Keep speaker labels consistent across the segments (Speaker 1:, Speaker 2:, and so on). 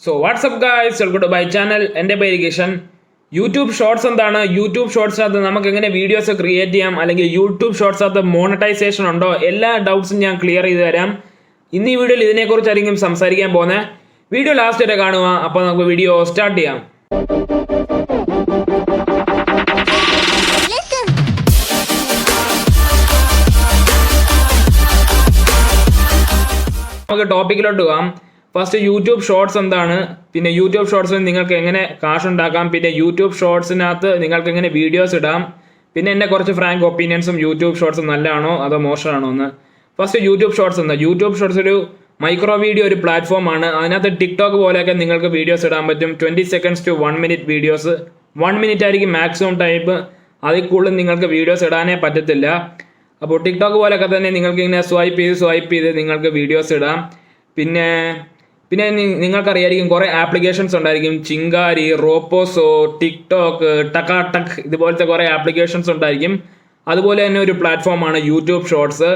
Speaker 1: So what's up guys, welcome to my channel. എൻ്റെ പേര് Kishan. YouTube shorts എന്താണ്? YouTube ഷോർട്സിനകത്ത് നമുക്ക് എങ്ങനെ വീഡിയോസ് ക്രിയേറ്റ് ചെയ്യാം, അല്ലെങ്കിൽ യൂട്യൂബ് ഷോർട്സിനകത്ത് മോണറ്റൈസേഷൻ ഉണ്ടോ, എല്ലാ ഡൗട്ട്സും ഞാൻ ക്ലിയർ ചെയ്ത് തരാം. ഇന്ന് ഈ വീഡിയോയിൽ ഇതിനെക്കുറിച്ചായിരിക്കും സംസാരിക്കാൻ പോകുന്നത്. വീഡിയോ ലാസ്റ്റ് വരെ കാണുക. അപ്പോൾ നമുക്ക് വീഡിയോ സ്റ്റാർട്ട് ചെയ്യാം. നമുക്ക് ടോപ്പിക്കിലോട്ട് പോകാം. ഫസ്റ്റ് യൂട്യൂബ് ഷോർട്സ് എന്താണ്, പിന്നെ യൂട്യൂബ് ഷോർട്സിൽ നിങ്ങൾക്ക് എങ്ങനെ കാശുണ്ടാക്കാം, പിന്നെ യൂട്യൂബ് ഷോർട്സിനകത്ത് നിങ്ങൾക്ക് എങ്ങനെ വീഡിയോസ് ഇടാം, പിന്നെ എൻ്റെ കുറച്ച് ഫ്രാങ്ക് ഒപ്പീനിയൻസും യൂട്യൂബ് ഷോർട്സ് നല്ലതാണോ അതോ മോശമാണോ എന്ന്. ഫസ്റ്റ് യൂട്യൂബ് ഷോർട്സ് എന്താ? യൂട്യൂബ് ഷോർട്സ് ഒരു മൈക്രോ വീഡിയോ ഒരു പ്ലാറ്റ്ഫോമാണ്. അതിനകത്ത് ടിക്ടോക്ക് പോലെയൊക്കെ നിങ്ങൾക്ക് വീഡിയോസ് ഇടാൻ പറ്റും. 20 seconds to 1 minute videos. 1 minute ആയിരിക്കും മാക്സിമം ടൈപ്പ്. അതിൽ കൂടുതൽ നിങ്ങൾക്ക് വീഡിയോസ് ഇടാനേ പറ്റത്തില്ല. അപ്പോൾ ടിക്ടോക്ക് പോലെയൊക്കെ തന്നെ നിങ്ങൾക്ക് ഇങ്ങനെ സ്വൈപ്പ് ചെയ്ത് നിങ്ങൾക്ക് വീഡിയോസ് ഇടാം. പിന്നെ നിങ്ങൾക്കറിയായിരിക്കും കുറേ ആപ്ലിക്കേഷൻസ് ഉണ്ടായിരിക്കും. ചിങ്കാരി, റോപ്പോസോ, ടിക്ടോക്ക്, ടക്കാടക്, ഇതുപോലത്തെ കുറേ ആപ്ലിക്കേഷൻസ് ഉണ്ടായിരിക്കും. അതുപോലെ തന്നെ ഒരു പ്ലാറ്റ്ഫോമാണ് യൂട്യൂബ് ഷോർട്സ്.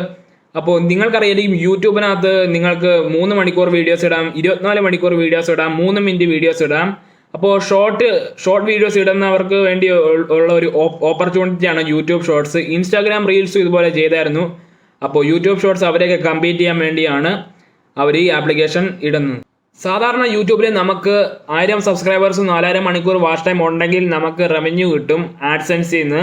Speaker 1: അപ്പോൾ നിങ്ങൾക്കറിയായിരിക്കും യൂട്യൂബിനകത്ത് നിങ്ങൾക്ക് 3 മണിക്കൂർ വീഡിയോസ് ഇടാം, 24 മണിക്കൂർ വീഡിയോസ് ഇടാം, 3 മിനിറ്റ് വീഡിയോസ് ഇടാം. അപ്പോൾ ഷോർട്ട് വീഡിയോസ് ഇടുന്നവർക്ക് വേണ്ടി ഉള്ള ഒരു ഓപ്പർച്യൂണിറ്റിയാണ് യൂട്യൂബ് ഷോർട്സ്. ഇൻസ്റ്റാഗ്രാം റീൽസും ഇതുപോലെ ചെയ്തായിരുന്നു. അപ്പോൾ യൂട്യൂബ് ഷോർട്സ് അവരെയൊക്കെ കമ്പീറ്റ് ചെയ്യാൻ വേണ്ടിയാണ് അവർ ഈ ആപ്ലിക്കേഷൻ ഇടുന്നത്. സാധാരണ യൂട്യൂബിൽ നമുക്ക് 1000 സബ്സ്ക്രൈബേഴ്സും 4000 മണിക്കൂർ വാച്ച് ടൈം ഉണ്ടെങ്കിൽ നമുക്ക് റവന്യൂ കിട്ടും ആഡ്സെൻസിൽ നിന്ന്.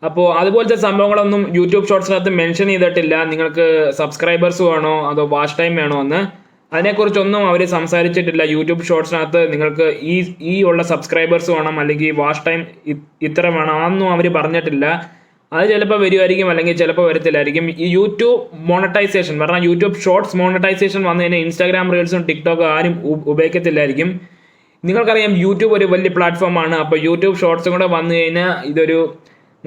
Speaker 1: അപ്പോൾ അതുപോലത്തെ സംഭവങ്ങളൊന്നും യൂട്യൂബ് ഷോർട്സിനകത്ത് മെൻഷൻ ചെയ്തിട്ടില്ല. നിങ്ങൾക്ക് സബ്സ്ക്രൈബേഴ്സ് വേണോ അതോ വാച്ച് ടൈം വേണോ എന്ന്, അതിനെക്കുറിച്ചൊന്നും അവർ സംസാരിച്ചിട്ടില്ല. യൂട്യൂബ് ഷോർട്സിനകത്ത് നിങ്ങൾക്ക് ഈ ഉള്ള സബ്സ്ക്രൈബേഴ്സ് വേണം, അല്ലെങ്കിൽ വാച്ച് ടൈം ഇത്ര വേണം, അതൊന്നും അവർ പറഞ്ഞിട്ടില്ല. അത് ചിലപ്പോൾ വരുമായിരിക്കും, അല്ലെങ്കിൽ ചിലപ്പോൾ വരത്തില്ലായിരിക്കും. ഈ യൂട്യൂബ് മോണറ്റൈസേഷൻ പറഞ്ഞാൽ യൂട്യൂബ് ഷോർട്സ് മോണറ്റൈസേഷൻ വന്നു കഴിഞ്ഞാൽ ഇൻസ്റ്റാഗ്രാം റീൽസും ടിക്ടോക്കും ആരും ഉപയോഗിക്കത്തില്ലായിരിക്കും. നിങ്ങൾക്കറിയാം യൂട്യൂബ് ഒരു വലിയ പ്ലാറ്റ്ഫോമാണ്. അപ്പോൾ യൂട്യൂബ് ഷോർട്സും കൂടെ വന്നു കഴിഞ്ഞാൽ ഇതൊരു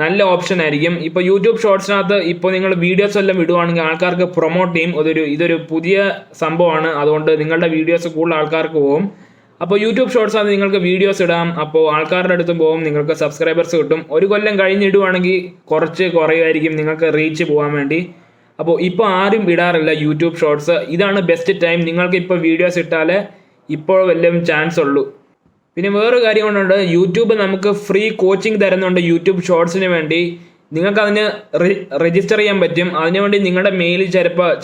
Speaker 1: നല്ല ഓപ്ഷൻ ആയിരിക്കും. ഇപ്പോൾ യൂട്യൂബ് ഷോർട്സിനകത്ത് ഇപ്പോൾ നിങ്ങൾ വീഡിയോസ് എല്ലാം ഇടുവാണെങ്കിൽ ആൾക്കാർക്ക് പ്രൊമോട്ട് ചെയ്യും. ഇതൊരു പുതിയ സംഭവമാണ്. അതുകൊണ്ട് നിങ്ങളുടെ വീഡിയോസ് കൂടുതൽ ആൾക്കാർക്ക് പോകും. അപ്പോൾ യൂട്യൂബ് ഷോർട്സിനകത്ത് നിങ്ങൾക്ക് വീഡിയോസ് ഇടാം. അപ്പോൾ ആൾക്കാരുടെ അടുത്തും പോകും, നിങ്ങൾക്ക് സബ്സ്ക്രൈബേഴ്സ് കിട്ടും. ഒരു കൊല്ലം കഴിഞ്ഞിടുവാണെങ്കിൽ കുറച്ച് കുറയുമായിരിക്കും നിങ്ങൾക്ക് റീച്ച് പോകാൻ വേണ്ടി. അപ്പോൾ ഇപ്പോൾ ആരും ഇടാറില്ല യൂട്യൂബ് ഷോർട്സ്. ഇതാണ് ബെസ്റ്റ് ടൈം. നിങ്ങൾക്ക് ഇപ്പോൾ വീഡിയോസ് ഇട്ടാലേ ഇപ്പോൾ വല്ലതും ചാൻസ് ഉള്ളൂ. പിന്നെ വേറൊരു കാര്യം കൊണ്ടുണ്ട്, യൂട്യൂബ് നമുക്ക് ഫ്രീ കോച്ചിങ് തരുന്നുണ്ട് യൂട്യൂബ് ഷോർട്സിന് വേണ്ടി. നിങ്ങൾക്കതിന് രജിസ്റ്റർ ചെയ്യാൻ പറ്റും. അതിനുവേണ്ടി നിങ്ങളുടെ മെയിലിൽ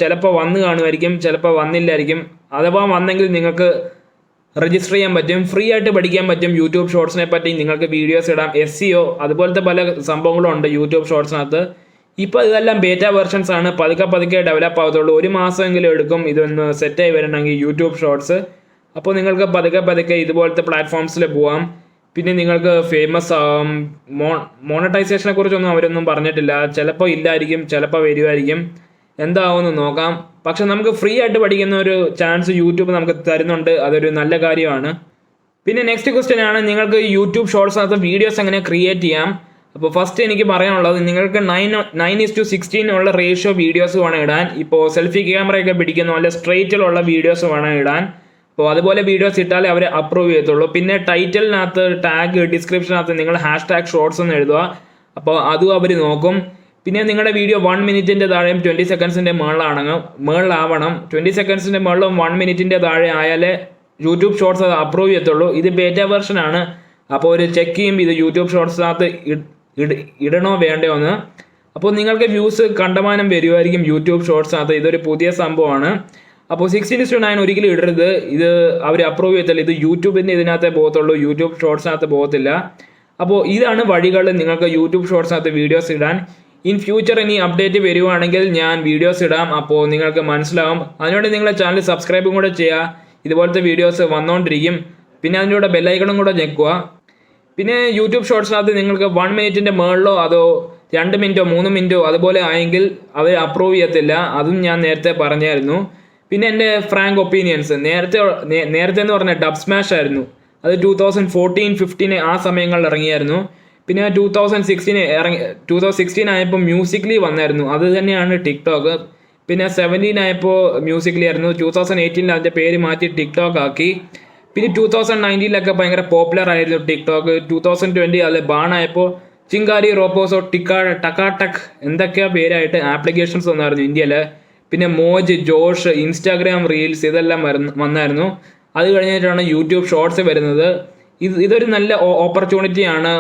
Speaker 1: ചിലപ്പോൾ വന്ന് കാണുമായിരിക്കും, ചിലപ്പോൾ വന്നില്ലായിരിക്കും. അഥവാ വന്നെങ്കിൽ നിങ്ങൾക്ക് രജിസ്റ്റർ ചെയ്യാൻ പറ്റും. ഫ്രീ ആയിട്ട് പഠിക്കാൻ പറ്റും യൂട്യൂബ് ഷോർട്സിനെ പറ്റി. നിങ്ങൾക്ക് വീഡിയോസ് ഇടാം. SEO അതുപോലത്തെ പല സംഭവങ്ങളും ഉണ്ട് യൂട്യൂബ് ഷോർട്സിനകത്ത്. ഇപ്പോൾ ഇതെല്ലാം ബേറ്റ വെർഷൻസ് ആണ്. പതുക്കെ ഡെവലപ്പ് ആവത്തുള്ളൂ. 1 മാസമെങ്കിലും എടുക്കും ഇതൊന്ന് സെറ്റായി വരണമെങ്കിൽ യൂട്യൂബ് ഷോർട്സ്. അപ്പോൾ നിങ്ങൾക്ക് പതുക്കെ ഇതുപോലത്തെ പ്ലാറ്റ്ഫോംസിൽ പോവാം. പിന്നെ നിങ്ങൾക്ക് ഫേമസ് ആവാം. മോണറ്റൈസേഷനെ കുറിച്ചൊന്നും അവരൊന്നും പറഞ്ഞിട്ടില്ല. ചിലപ്പോൾ ഇല്ലായിരിക്കും, ചിലപ്പോൾ വരുമായിരിക്കും. എന്താവുമെന്ന് നോക്കാം. പക്ഷെ നമുക്ക് ഫ്രീ ആയിട്ട് പഠിക്കുന്ന ഒരു ചാൻസ് യൂട്യൂബ് നമുക്ക് തരുന്നുണ്ട്. അതൊരു നല്ല കാര്യമാണ്. പിന്നെ നെക്സ്റ്റ് ക്വസ്റ്റ്യൻ ആണ്, നിങ്ങൾക്ക് യൂട്യൂബ് ഷോർട്സിനകത്ത് വീഡിയോസ് എങ്ങനെ ക്രിയേറ്റ് ചെയ്യാം. അപ്പോൾ ഫസ്റ്റ് എനിക്ക് പറയാനുള്ളത്, നിങ്ങൾക്ക് 9:16 ഉള്ള റേഷ്യോ വീഡിയോസ് വേണം ഇടാൻ. ഇപ്പോൾ സെൽഫി ക്യാമറയൊക്കെ പിടിക്കുന്ന പോലെ സ്ട്രെയിറ്റിലുള്ള വീഡിയോസ് വേണം ഇടാൻ. അപ്പോൾ അതുപോലെ വീഡിയോസ് ഇട്ടാലേ അവർ അപ്രൂവ് ചെയ്യത്തുള്ളൂ. പിന്നെ ടൈറ്റിലിനകത്ത്, ടാഗ്, ഡിസ്ക്രിപ്ഷനകത്ത് നിങ്ങൾ #ഷോർട്സ് എന്ന് എഴുതുക. അപ്പോൾ അതും അവർ നോക്കും. പിന്നെ നിങ്ങളുടെ വീഡിയോ 1 മിനിറ്റിൻ്റെ താഴെയും 20 സെക്കൻഡ്സിൻ്റെ മുകളിലാവണം. 20 സെക്കൻഡ്സിൻ്റെ മുകളിലും 1 മിനിറ്റിൻ്റെ താഴെ ആയാലേ യൂട്യൂബ് ഷോർട്സ് അത് അപ്രൂവ് ചെയ്യത്തുള്ളൂ. ഇത് ബേറ്റ വെർഷനാണ്. അപ്പോൾ ഒരു ചെക്ക് ചെയ്യും ഇത് യൂട്യൂബ് ഷോർട്സിനകത്ത് ഇടണോ വേണ്ടയോ എന്ന്. അപ്പോൾ നിങ്ങൾക്ക് വ്യൂസ് കണ്ടമാനം വരുമായിരിക്കും യൂട്യൂബ് ഷോർട്സിനകത്ത്. ഇതൊരു പുതിയ സംഭവമാണ്. അപ്പോൾ 16:9 ഒരിക്കലും ഇടരുത്. ഇത് അവർ അപ്രൂവ് ചെയ്യത്തില്ല. ഇത് യൂട്യൂബിൻ്റെ ഇതിനകത്തേ പോകത്തുള്ളൂ, യൂട്യൂബ് ഷോർട്സിനകത്ത് പോകത്തില്ല. അപ്പോൾ ഇതാണ് വഴികൾ നിങ്ങൾക്ക് യൂട്യൂബ് ഷോർട്സിനകത്ത് വീഡിയോസ് ഇടാൻ. ഇൻ ഫ്യൂച്ചർ ഇനി അപ്ഡേറ്റ് വരുവാണെങ്കിൽ ഞാൻ വീഡിയോസ് ഇടാം. അപ്പോൾ നിങ്ങൾക്ക് മനസ്സിലാവും. അതിനോട് നിങ്ങളെ ചാനൽ സബ്സ്ക്രൈബും കൂടെ ചെയ്യുക. ഇതുപോലത്തെ വീഡിയോസ് വന്നുകൊണ്ടിരിക്കും. പിന്നെ അതിൻ്റെ ബെല്ലൈക്കണും കൂടെ ഞെക്കുക. പിന്നെ യൂട്യൂബ് ഷോർട്സിനകത്ത് നിങ്ങൾക്ക് 1 മിനിറ്റിൻ്റെ മുകളിലോ അതോ 2 മിനിറ്റോ 3 മിനിറ്റോ അതുപോലെ ആയെങ്കിൽ അവർ അപ്രൂവ് ചെയ്യത്തില്ല. അതും ഞാൻ നേരത്തെ പറഞ്ഞായിരുന്നു. പിന്നെ എൻ്റെ ഫ്രാങ്ക് ഒപ്പീനിയൻസ്, നേരത്തെ എന്ന് പറഞ്ഞാൽ ഡബ് സ്മാഷ് ആയിരുന്നു. അത് 2014-15 ആ സമയങ്ങളിൽ ഇറങ്ങിയായിരുന്നു. പിന്നെ 2016 ആയപ്പോൾ മ്യൂസിക്കലി വന്നായിരുന്നു. അത് തന്നെയാണ് ടിക്ടോക്ക്. പിന്നെ 17 ആയപ്പോൾ മ്യൂസിക്കലി ആയിരുന്നു. 2018 അതിൻ്റെ പേര് മാറ്റി ടിക്ടോക്ക് ആക്കി. പിന്നെ 2019 ഭയങ്കര പോപ്പുലർ ആയിരുന്നു ടിക്ടോക്ക്. 2020 അതിൽ ബാണായപ്പോൾ ചിങ്കാരി, റോപ്പോസോ, ടക്കാടക് എന്തൊക്കെയാ പേരായിട്ട് ആപ്ലിക്കേഷൻസ് വന്നായിരുന്നു ഇന്ത്യയിൽ. പിന്നെ മോജ്, ജോഷ്, ഇൻസ്റ്റാഗ്രാം റീൽസ് ഇതെല്ലാം വന്നായിരുന്നു. അത് കഴിഞ്ഞിട്ടാണ് യൂട്യൂബ് ഷോർട്സ് വരുന്നത്. ഇതൊരു നല്ല ഓപ്പർച്യൂണിറ്റിയാണ്.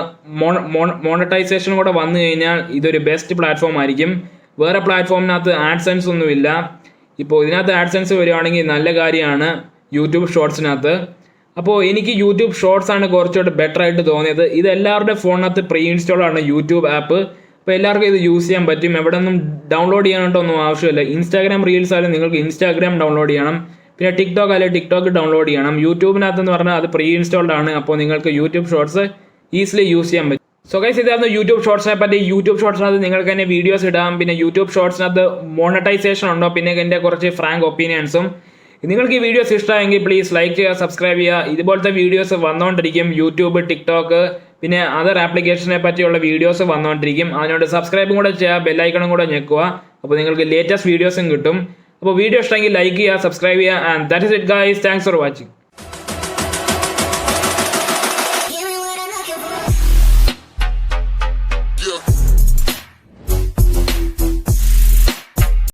Speaker 1: മോണറ്റൈസേഷൻ കൂടെ വന്നു കഴിഞ്ഞാൽ ഇതൊരു ബെസ്റ്റ് പ്ലാറ്റ്ഫോം ആയിരിക്കും. വേറെ പ്ലാറ്റ്ഫോമിനകത്ത് ആഡ്സെൻസ് ഒന്നുമില്ല. ഇപ്പോൾ ഇതിനകത്ത് ആഡ്സെൻസ് വരുവാണെങ്കിൽ നല്ല കാര്യമാണ് യൂട്യൂബ് ഷോർട്സിനകത്ത്. അപ്പോൾ എനിക്ക് യൂട്യൂബ് ഷോർട്സ് ആണ് കുറച്ചുകൂടെ ബെറ്റർ ആയിട്ട് തോന്നിയത്. ഇത് എല്ലാവരുടെ ഫോണിനകത്ത് പ്രീ ഇൻസ്റ്റാൾ ആണ് യൂട്യൂബ് ആപ്പ്. അപ്പോൾ എല്ലാവർക്കും ഇത് യൂസ് ചെയ്യാൻ പറ്റും. എവിടെ നിന്നും ഡൗൺലോഡ് ചെയ്യാനായിട്ടൊന്നും ആവശ്യമില്ല. ഇൻസ്റ്റാഗ്രാം റീൽസ് ആയാലും നിങ്ങൾക്ക് ഇൻസ്റ്റാഗ്രാം ഡൗൺലോഡ് ചെയ്യണം. പിന്നെ ടിക്ടോക്ക് ആയാലും ടിക്ടോക്ക് ഡൗൺലോഡ് ചെയ്യണം. യൂട്യൂബിനകത്തെന്ന് പറഞ്ഞാൽ അത് പ്രീ ഇൻസ്റ്റാൾഡ് ആണ്. അപ്പോൾ നിങ്ങൾക്ക് യൂട്യൂബ് ഷോർട്സ് ഈസിലി യൂസ് ചെയ്യാൻ പറ്റും. സോ ഗൈസ്, ഇതായിരുന്നു യൂട്യൂബ് ഷോർട്സിനെ പറ്റി. യൂട്യൂബ് ഷോർട്സിനകത്ത് നിങ്ങൾക്ക് തന്നെ വീഡിയോസ് ഇടാം. പിന്നെ യൂട്യൂബ് ഷോർട്സിനകത്ത് മോണറ്റൈസേഷൻ ഉണ്ടോ, പിന്നെ എൻ്റെ കുറച്ച് ഫ്രാങ്ക് ഒപ്പീനിയൻസും. നിങ്ങൾക്ക് ഈ വീഡിയോസ് ഇഷ്ടമായെങ്കിൽ പ്ലീസ് ലൈക്ക് ചെയ്യുക, സബ്സ്ക്രൈബ് ചെയ്യുക. ഇതുപോലത്തെ വീഡിയോസ് വന്നുകൊണ്ടിരിക്കും. യൂട്യൂബ്, ടിക്ടോക്ക്, പിന്നെ അതർ ആപ്ലിക്കേഷനെ പറ്റിയുള്ള വീഡിയോസ് വന്നുകൊണ്ടിരിക്കും. അതിനോട് സബ്സ്ക്രൈബും കൂടെ ചെയ്യുക, ബെല്ലൈക്കണും കൂടെ ഞെക്കുക. അപ്പോൾ നിങ്ങൾക്ക് ലേറ്റസ്റ്റ് വീഡിയോസും കിട്ടും. അപ്പോൾ വീഡിയോ ഇഷ്ടമെങ്കിൽ ലൈക്ക് ചെയ്യുക, സബ്സ്ക്രൈബ് ചെയ്യുക. And that is it guys. Thanks for watching.